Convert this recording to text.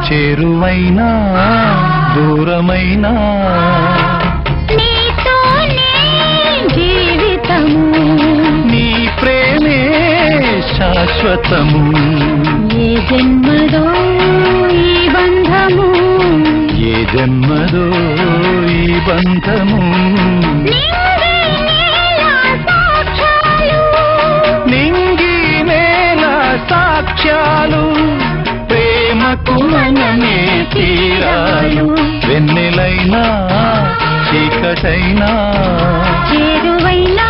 చేరువైనా దూరమైనా నీతోనే జీవితము, నీ ప్రేమే శాశ్వతము. ఏ జన్మదో ఈ బంధము, ఏ జన్మదో ఈ బంధము. నింగి నేల సాక్ష్యాలు, ప్రేమకు మనమే తీరాలు. వెన్నెలైనా చీకటైనా చేరువైనా